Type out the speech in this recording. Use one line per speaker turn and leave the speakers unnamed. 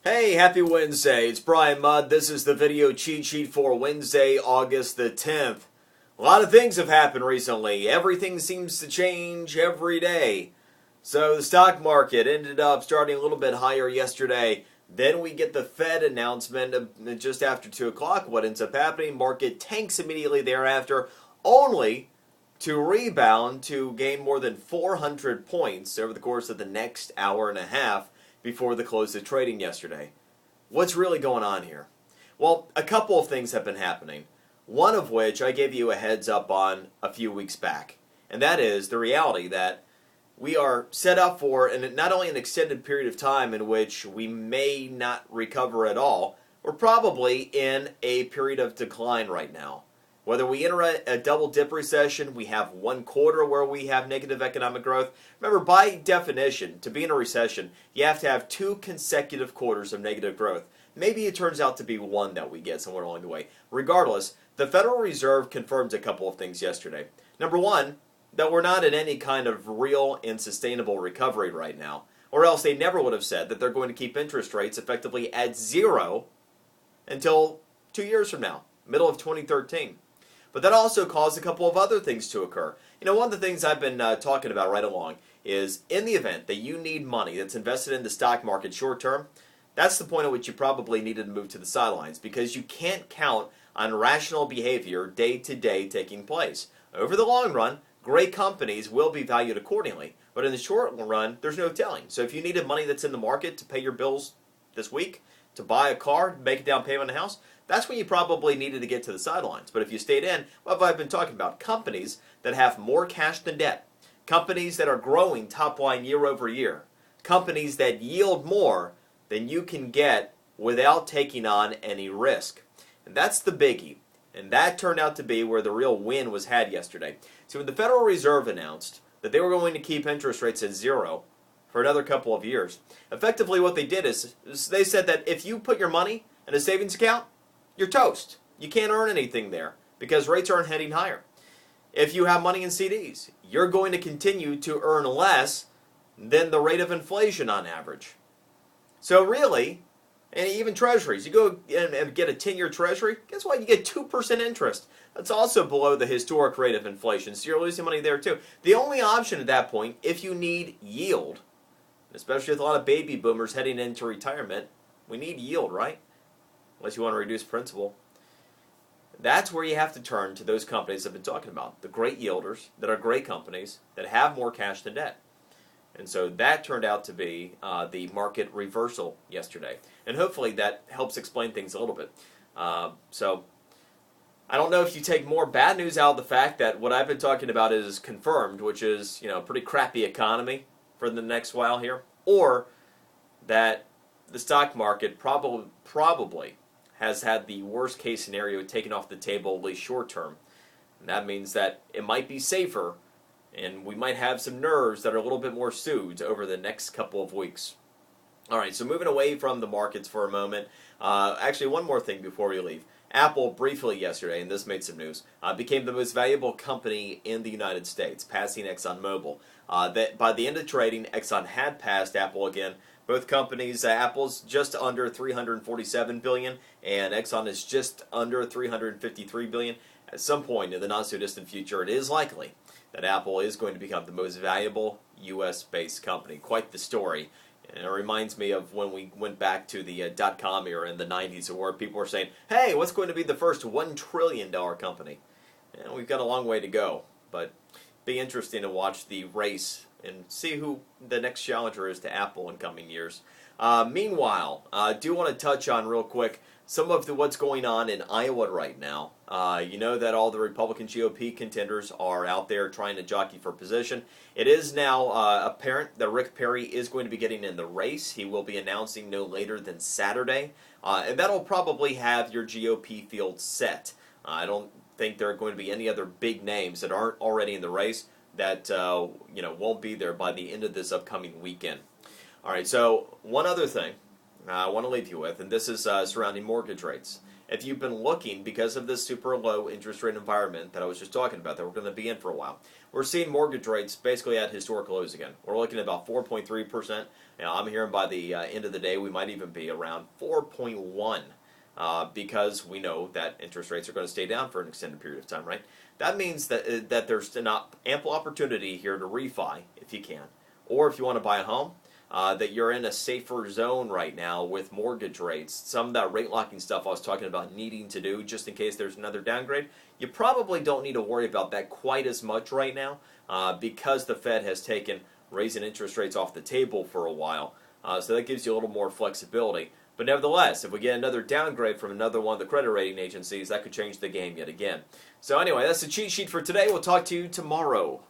Hey, happy Wednesday. It's Brian Mudd. This is the video cheat sheet for Wednesday, August the 10th. A lot of things have happened recently. Everything seems to change every day. So the stock market ended up starting a little bit higher yesterday. Then we get the Fed announcement just after 2 o'clock. What ends up happening? Market tanks immediately thereafter, only to rebound to gain more than 400 points over the course of the next hour and a half before the close of trading yesterday. What's really going on here? Well, a couple of things have been happening. One of which I gave you a heads up on a few weeks back. And that is the reality that we are set up for not only an extended period of time in which we may not recover at all, we're probably in a period of decline right now. Whether we enter a double dip recession, we have 1 quarter where we have negative economic growth. Remember, by definition, to be in a recession, you have to have 2 consecutive quarters of negative growth. Maybe it turns out to be 1 that we get somewhere along the way. Regardless, the Federal Reserve confirmed a couple of things yesterday. Number 1, that we're not in any kind of real and sustainable recovery right now. Or else they never would have said that they're going to keep interest rates effectively at 0 until 2 years from now, middle of 2013. But that also caused a couple of other things to occur. One of the things I've been talking about right along is in the event that you need money that's invested in the stock market short term, that's the point at which you probably needed to move to the sidelines because you can't count on rational behavior day to day taking place. Over the long run, great companies will be valued accordingly. But in the short run, there's no telling. So if you needed money that's in the market to pay your bills this week, to buy a car, make a down payment on a house, that's when you probably needed to get to the sidelines. But if you stayed in, what have I been talking about? Companies that have more cash than debt. Companies that are growing top line year over year. Companies that yield more than you can get without taking on any risk. And that's the biggie. And that turned out to be where the real win was had yesterday. So when the Federal Reserve announced that they were going to keep interest rates at 0 for another couple of years, effectively what they did is they said that if you put your money in a savings account, you're toast. You can't earn anything there because rates aren't heading higher. If you have money in CDs, you're going to continue to earn less than the rate of inflation on average. So really, and even treasuries, you go and get a 10-year treasury, guess what? You get 2% interest. That's also below the historic rate of inflation, so you're losing money there too. The only option at that point, if you need yield, especially with a lot of baby boomers heading into retirement, we need yield, right? Unless you want to reduce principal. That's where you have to turn to those companies I've been talking about. The great yielders that are great companies that have more cash than debt. And so that turned out to be the market reversal yesterday. And hopefully that helps explain things a little bit. So I don't know if you take more bad news out of the fact that what I've been talking about is confirmed, which is a pretty crappy economy for the next while here, or that the stock market probably has had the worst case scenario taken off the table, at least short term. And that means that it might be safer and we might have some nerves that are a little bit more soothed over the next couple of weeks. All right, so moving away from the markets for a moment. Actually, one more thing before we leave. Apple briefly yesterday, and this made some news, became the most valuable company in the United States, passing ExxonMobil. That by the end of trading, Exxon had passed Apple again. Both companies, Apple's just under $347 billion, and Exxon is just under $353 billion. At some point in the not-so-distant future, it is likely that Apple is going to become the most valuable U.S.-based company. Quite the story. And it reminds me of when we went back to the dot-com era in the 90s where people were saying, hey, what's going to be the first $1 trillion company? And we've got a long way to go, but be interesting to watch the race and see who the next challenger is to Apple in coming years. Meanwhile, I do want to touch on real quick some of what's going on in Iowa right now. You know that all the Republican GOP contenders are out there trying to jockey for position. It is now apparent that Rick Perry is going to be getting in the race. He will be announcing no later than Saturday. And that'll probably have your GOP field set. I don't think there are going to be any other big names that aren't already in the race that won't be there by the end of this upcoming weekend. All right, so one other thing I want to leave you with, and this is surrounding mortgage rates. If you've been looking, because of this super low interest rate environment that I was just talking about that we're going to be in for a while, we're seeing mortgage rates basically at historic lows again. We're looking at about 4.3%. Now, I'm hearing by the end of the day we might even be around 4.1 because we know that interest rates are going to stay down for an extended period of time, right? That means that there's not ample opportunity here to refi if you can, or if you want to buy a home. That you're in a safer zone right now with mortgage rates. Some of that rate locking stuff I was talking about needing to do just in case there's another downgrade, you probably don't need to worry about that quite as much right now because the Fed has taken raising interest rates off the table for a while. So that gives you a little more flexibility. But nevertheless, if we get another downgrade from another one of the credit rating agencies, that could change the game yet again. So anyway, that's the cheat sheet for today. We'll talk to you tomorrow.